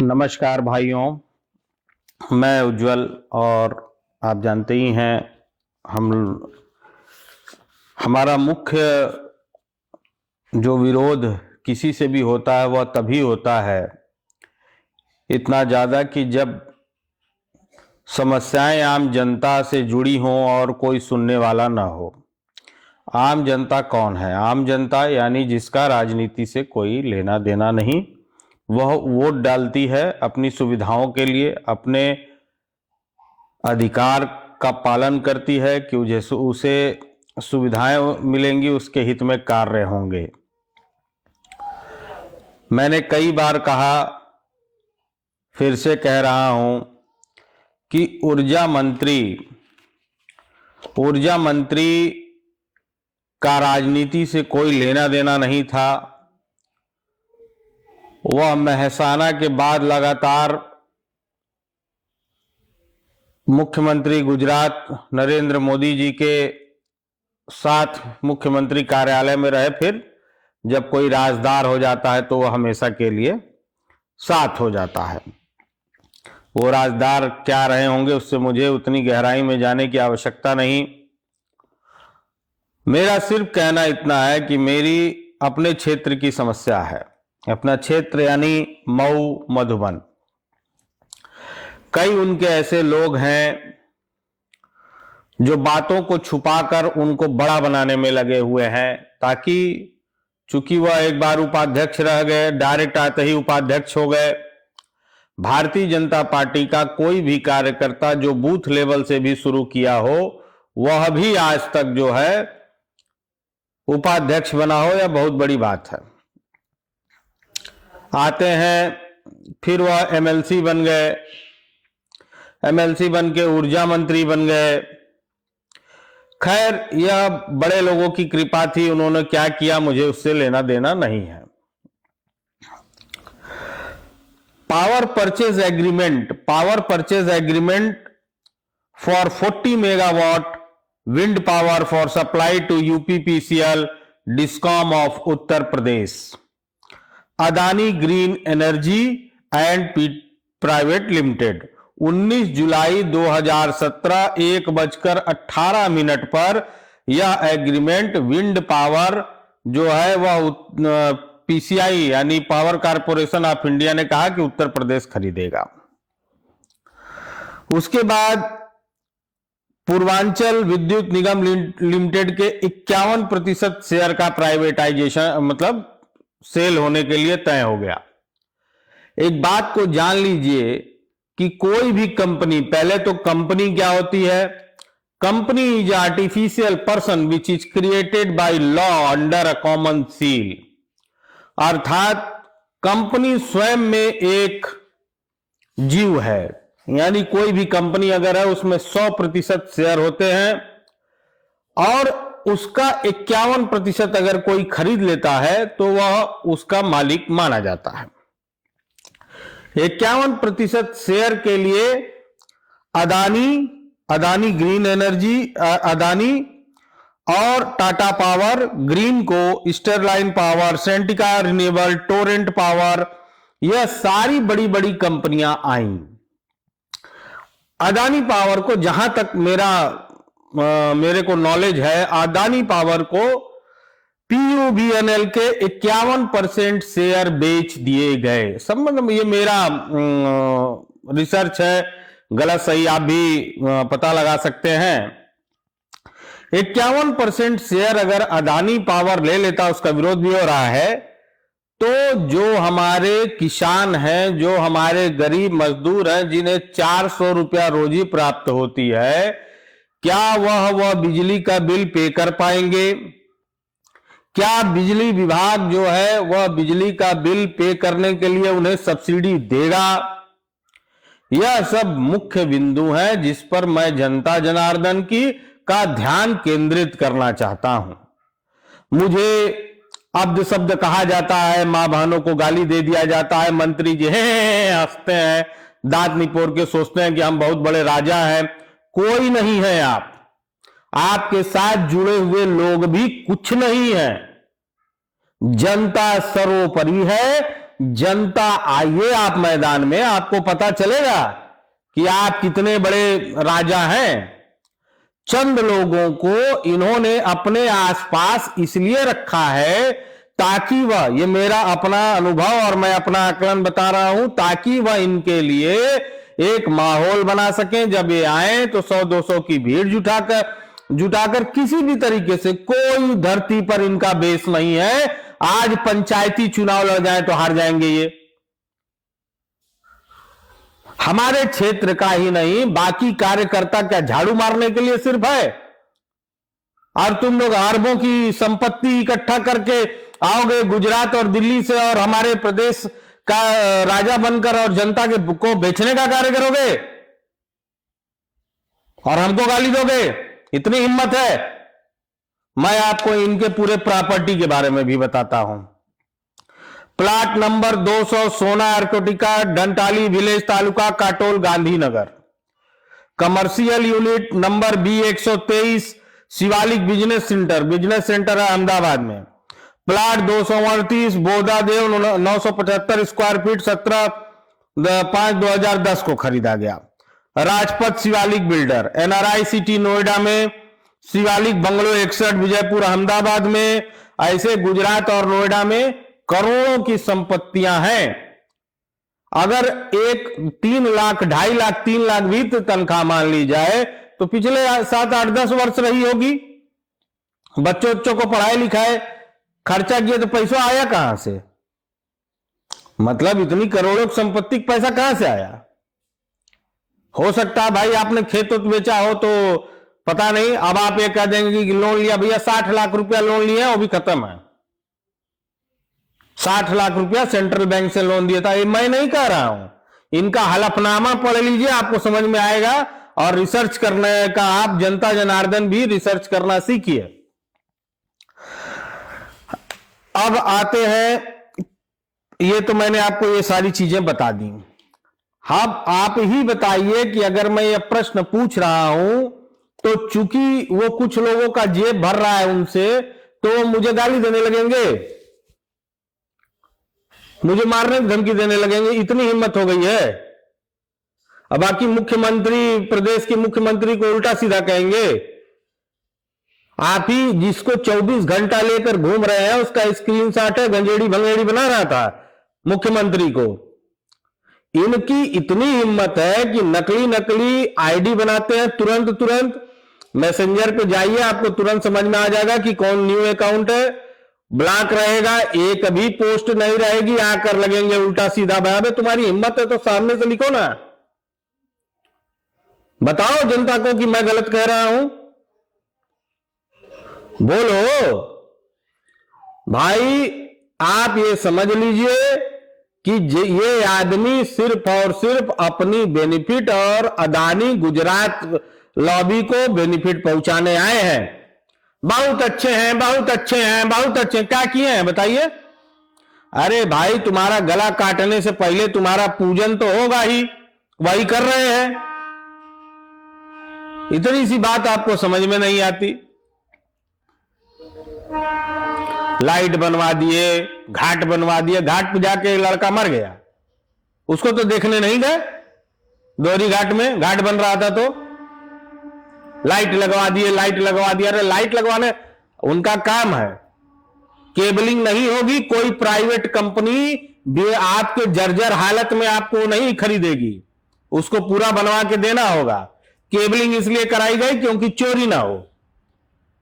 नमस्कार भाइयों, मैं उज्जवल। और आप जानते ही हैं हमारा मुख्य जो विरोध किसी से भी होता है वह तभी होता है, इतना ज़्यादा कि जब समस्याएं आम जनता से जुड़ी हों और कोई सुनने वाला ना हो। आम जनता कौन है? आम जनता यानी जिसका राजनीति से कोई लेना देना नहीं। वह वोट डालती है अपनी सुविधाओं के लिए, अपने अधिकार का पालन करती है कि जैसे उसे सुविधाएं मिलेंगी, उसके हित में कार्य होंगे। मैंने कई बार कहा, फिर से कह रहा हूं कि ऊर्जा मंत्री का राजनीति से कोई लेना देना नहीं था। वह मेहसाना के बाद लगातार मुख्यमंत्री गुजरात नरेंद्र मोदी जी के साथ मुख्यमंत्री कार्यालय में रहे। फिर जब कोई राजदार हो जाता है तो वह हमेशा के लिए साथ हो जाता है। वो राजदार क्या रहे होंगे उससे मुझे उतनी गहराई में जाने की आवश्यकता नहीं। मेरा सिर्फ कहना इतना है कि मेरी अपने क्षेत्र की समस्या है। अपना क्षेत्र यानी मऊ, मधुबन। कई उनके ऐसे लोग हैं जो बातों को छुपाकर उनको बड़ा बनाने में लगे हुए हैं, ताकि चूंकि वह एक बार उपाध्यक्ष रह गए, डायरेक्ट आते ही उपाध्यक्ष हो गए। भारतीय जनता पार्टी का कोई भी कार्यकर्ता जो बूथ लेवल से भी शुरू किया हो, वह भी आज तक जो है उपाध्यक्ष बना हो, यह बहुत बड़ी बात है। आते हैं, फिर वह एमएलसी बन गए, एमएलसी बन के ऊर्जा मंत्री बन गए। खैर, यह बड़े लोगों की कृपा थी, उन्होंने क्या किया मुझे उससे लेना देना नहीं है। Power purchase agreement for 40 megawatt wind power for supply to UPPCL discom of Uttar Pradesh, Adani green energy and private limited. 19 July 2017 1:18 पर यह एग्रीमेंट विंड पावर जो है वह पीसीआई यानी पावर कारपोरेशन ऑफ इंडिया ने कहा कि उत्तर प्रदेश खरीदेगा। उसके बाद पूर्वांचल विद्युत निगम लिमिटेड के 51% शेयर का प्राइवेटाइजेशन मतलब सेल होने के लिए तय हो गया। एक बात को जान लीजिए कि कोई भी कंपनी, पहले तो कंपनी क्या होती है? Company is artificial person which is created by law under a common seal. अर्थात कंपनी स्वयं में एक जीव है, यानी कोई भी कंपनी अगर है उसमें 100% शेयर होते हैं और उसका 51% अगर कोई खरीद लेता है तो वह उसका मालिक माना जाता है। 51% शेयर के लिए अदानी ग्रीन एनर्जी, अदानी और टाटा पावर, ग्रीन को, स्टरलाइन पावर, सेंटिका रिन्यूएबल, टोरेंट पावर, यह सारी बड़ी बड़ी कंपनियां आईं। अदानी पावर को, जहां तक मेरे को नॉलेज है, अदानी पावर को पीयूबीएनएल के 51% शेयर बेच दिए गए। मतलब ये मेरा रिसर्च है, गलत सही आप भी पता लगा सकते हैं। 51% शेयर अगर अदानी पावर ले लेता, उसका विरोध भी हो रहा है, तो जो हमारे किसान हैं, जो हमारे गरीब मजदूर हैं, जिन्हें 400 रुपया रोजी प्राप्त होती है, क्या वह बिजली का बिल पे कर पाएंगे? क्या बिजली विभाग जो है वह बिजली का बिल पे करने के लिए उन्हें सब्सिडी देगा? यह सब मुख्य बिंदु हैं जिस पर मैं जनता जनार्दन का ध्यान केंद्रित करना चाहता हूं। मुझे अब्द शब्द कहा जाता है, मां बहनों को गाली दे दिया जाता है, मंत्री जी हंसते हैं, दांत निपोर के सोचते हैं कि हम बहुत बड़े राजा हैं। कोई नहीं है। आपके साथ जुड़े हुए लोग भी कुछ नहीं है। जनता सर्वोपरि है जनता, आइए आप मैदान में, आपको पता चलेगा कि आप कितने बड़े राजा हैं। चंद लोगों को इन्होंने अपने आसपास इसलिए रखा है ताकि वह, ये मेरा अपना अनुभव और मैं अपना आकलन बता रहा हूं, ताकि वह इनके लिए एक माहौल बना सकें। जब ये आए तो 100-200 की भीड़ जुटाकर किसी भी तरीके से, कोई धरती पर इनका बेस नहीं है। आज पंचायती चुनाव लड़ जाए तो हार जाएंगे ये। हमारे क्षेत्र का ही नहीं, बाकी कार्यकर्ता क्या झाड़ू मारने के लिए सिर्फ है? और तुम लोग अरबों की संपत्ति इकट्ठा करके आओगे गुजरात और दिल्ली से और हमारे प्रदेश का राजा बनकर और जनता के को बेचने का कार्य करोगे और हमको गाली दोगे? इतनी हिम्मत है? मैं आपको इनके पूरे प्रॉपर्टी के बारे में भी बताता हूं। प्लाट नंबर 200 सोना आर्कोटिका, Dantali village, taluka Katol, Gandhinagar. Commercial unit number B123 Shivalik business centre है अहमदाबाद में। प्लाट 238 बोधादेव 975 स्क्वायर फीट 17/5/2010 को खरीदा गया। Rajpath Shivalik builder, NRI city Noida में, शिवालिक बंगलो 61 विजयपुर अहमदाबाद में। ऐसे गुजरात और नोएडा में करोड़ों की संपत्तियां हैं। अगर एक 3 लाख, 2.5 लाख, 3 लाख भी तनख्वाह मान ली जाए तो पिछले 7, 8, 10 वर्ष रही होगी। बच्चों को पढ़ाए लिखाए खर्चा किए तो पैसा आया कहां से? मतलब इतनी करोड़ों की संपत्ति का पैसा कहां से आया? हो सकता है भाई आपने खेत बेचा हो तो पता नहीं। अब आप ये कह देंगे कि लोन लिया, भैया 60 लाख रुपया लोन लिया, वो भी खत्म है। 60 लाख रुपया सेंट्रल बैंक से लोन दिया था। ये मैं नहीं कह रहा हूं, इनका हलफनामा पढ़ लीजिए, आपको समझ में आएगा। और रिसर्च करने का आप जनता जनार्दन भी रिसर्च करना सीखिए। अब आते हैं, ये तो मैंने आपको ये सारी चीजें बता दी। अब आप ही बताइए कि अगर मैं ये प्रश्न पूछ रहा हूं तो चूंकि वो कुछ लोगों का जेब भर रहा है उनसे, तो मुझे गाली देने लगेंगे, मुझे मारने की धमकी देने लगेंगे। इतनी हिम्मत हो गई है। अब बाकी मुख्यमंत्री, प्रदेश के मुख्यमंत्री को उल्टा सीधा कहेंगे। आप ही जिसको 24 घंटा लेकर घूम रहे हैं उसका स्क्रीनशॉट है, गंजेड़ी भंगेड़ी बना रहा था मुख्यमंत्री को। इनकी इतनी हिम्मत है कि नकली आईडी बनाते हैं। तुरंत मैसेंजर पे जाइए, आपको तुरंत समझ में आ जाएगा कि कौन न्यू अकाउंट है। ब्लॉक रहेगा, एक भी पोस्ट नहीं रहेगी, आकर लगेंगे उल्टा सीधा। भाई तुम्हारी हिम्मत है तो सामने से लिखो ना, बताओ जनता को कि मैं गलत कह रहा हूं। बोलो भाई। आप ये समझ लीजिए कि ये आदमी सिर्फ और सिर्फ अपनी बेनिफिट और अदानी गुजरात लॉबी को बेनिफिट पहुंचाने आए हैं। बहुत अच्छे हैं, बहुत अच्छे हैं, बहुत अच्छे। क्या किए हैं बताइए? अरे भाई, तुम्हारा गला काटने से पहले तुम्हारा पूजन तो होगा ही, वही कर रहे हैं। इतनी सी बात आपको समझ में नहीं आती। लाइट बनवा दिए, घाट बनवा दिए। घाट पे जाके लड़का मर गया, उसको तो देखने नहीं गए। दोहरी घाट में घाट बन रहा था तो लाइट लगवा दिए, लाइट लगवा दिया। अरे लाइट लगवाने उनका काम है, केबलिंग नहीं होगी। कोई प्राइवेट कंपनी भी आपके जर्जर हालत में आपको नहीं खरीदेगी, उसको पूरा बनवा के देना होगा। केबलिंग इसलिए कराई गई क्योंकि चोरी ना हो।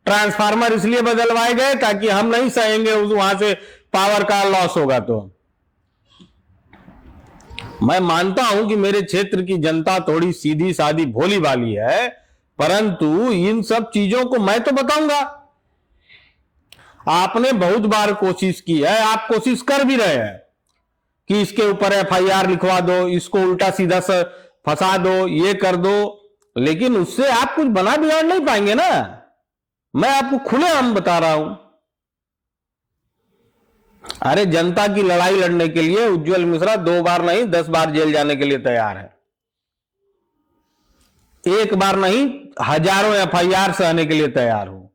ट्रांसफार्मर इसलिए बदलवाए गए ताकि हम नहीं सहेंगे वहां से पावर का लॉस होगा। तो मैं मानता हूं कि मेरे क्षेत्र की जनता थोड़ी सीधी सादी भोली वाली है, परंतु इन सब चीजों को मैं तो बताऊंगा। आपने बहुत बार कोशिश की है, आप कोशिश कर भी रहे हैं कि इसके ऊपर FIR लिखवा दो, इसको उल्टा सीधा से फंसा दो, ये कर दो, लेकिन उससे आप कुछ बना बिगाड़ नहीं पाएंगे ना। मैं आपको खुलेआम बता रहा हूं। अरे जनता की लड़ाई लड़ने के लिए उज्जवल मिश्रा 2 बार नहीं 10 बार जेल जाने के लिए तैयार है। एक बार नहीं, हजारों FIR सहने के लिए तैयार हूं।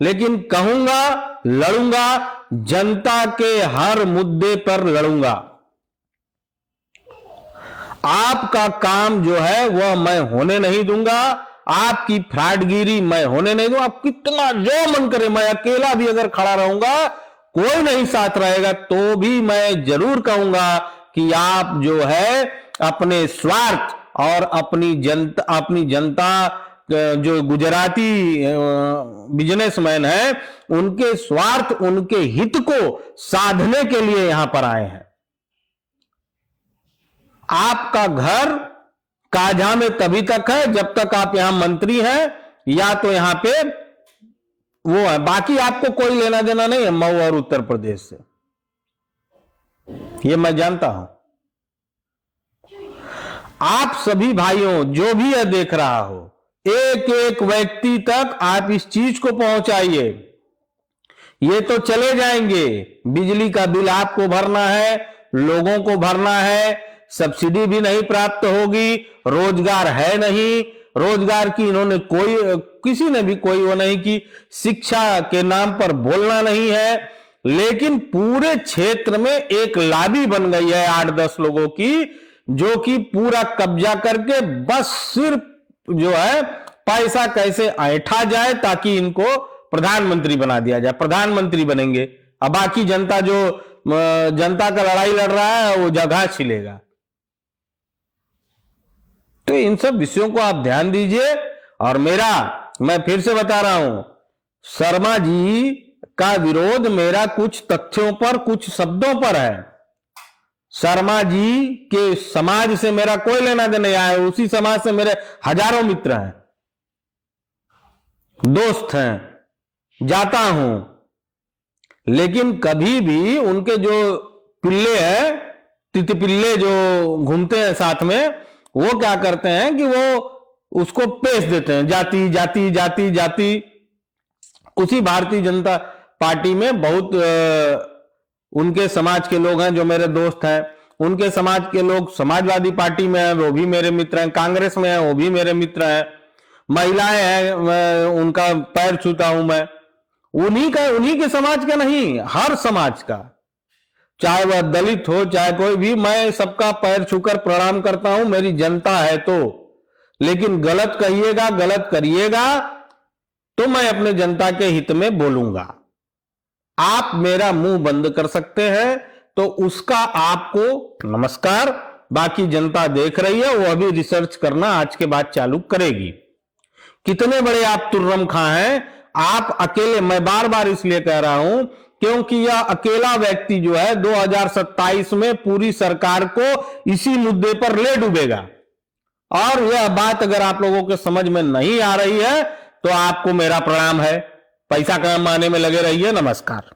लेकिन कहूंगा, लड़ूंगा, जनता के हर मुद्दे पर लड़ूंगा। आपका काम जो है वह मैं होने नहीं दूंगा, आपकी फ्रॉडगिरी मैं होने नहीं दूंगा। आप कितना जो मन करे, मैं अकेला भी अगर खड़ा रहूंगा, कोई नहीं साथ रहेगा, तो भी मैं जरूर कहूंगा कि आप जो है अपने स्वार्थ और अपनी जनता जो गुजराती बिजनेसमैन है, उनके स्वार्थ, उनके हित को साधने के लिए यहां पर आए हैं। आपका घर काझा में तभी तक है जब तक आप यहां मंत्री हैं या तो यहां पे वो है, बाकी आपको कोई लेना देना नहीं है मऊ और उत्तर प्रदेश से, ये मैं जानता हूं। आप सभी भाइयों, जो भी यह देख रहा हो, एक एक व्यक्ति तक आप इस चीज को पहुंचाइए। ये तो चले जाएंगे, बिजली का बिल आपको भरना है, लोगों को भरना है, सब्सिडी भी नहीं प्राप्त होगी, रोजगार है नहीं, रोजगार की इन्होंने किसी ने भी कोई वो नहीं की, शिक्षा के नाम पर बोलना नहीं है, लेकिन पूरे क्षेत्र में एक लाबी बन गई है 8-10 लोगों की, जो कि पूरा कब्जा करके बस सिर्फ जो है पैसा कैसे ऐंठा जाए ताकि इनको प्रधानमंत्री बना दिया जाए, प्रधानमंत्री बनेंगे। अब बाकी जनता जो जनता का लड़ाई लड़ रहा है वो जगह छिलेगा। तो इन सब विषयों को आप ध्यान दीजिए। और मैं फिर से बता रहा हूं, शर्मा जी का विरोध मेरा कुछ तथ्यों पर, कुछ शब्दों पर है। शर्मा जी के समाज से मेरा कोई लेना देना है, उसी समाज से मेरे हजारों मित्र हैं, दोस्त हैं, जाता हूं, लेकिन कभी भी उनके जो पिल्ले हैं, तितपिल्ले जो घूमते हैं साथ में, वो क्या करते हैं कि वो उसको पेश देते हैं, जाति जाति जाति जाति। उसी भारतीय जनता पार्टी में बहुत उनके समाज के लोग हैं जो मेरे दोस्त हैं, उनके समाज के लोग समाजवादी पार्टी में हैं, वो भी मेरे मित्र हैं, कांग्रेस में हैं, वो भी मेरे मित्र हैं, महिलाएं हैं, उनका पैर छूता हूं मैं, उन्हीं के समाज का नहीं, हर समाज का, चाहे वह दलित हो चाहे कोई भी, मैं सबका पैर छूकर प्रणाम करता हूं, मेरी जनता है तो। लेकिन गलत कहिएगा, गलत करिएगा तो मैं अपने जनता के हित में बोलूंगा। आप मेरा मुंह बंद कर सकते हैं तो उसका आपको नमस्कार। बाकी जनता देख रही है, वो अभी रिसर्च करना आज के बाद चालू करेगी। कितने बड़े आप तुर्रम खां हैं, आप अकेले, मैं बार बार इसलिए कह रहा हूं क्योंकि यह अकेला व्यक्ति जो है 2027 में पूरी सरकार को इसी मुद्दे पर ले डूबेगा। और यह बात अगर आप लोगों के समझ में नहीं आ रही है तो आपको मेरा प्रणाम है, पैसा कमाने में लगे रहिए। नमस्कार।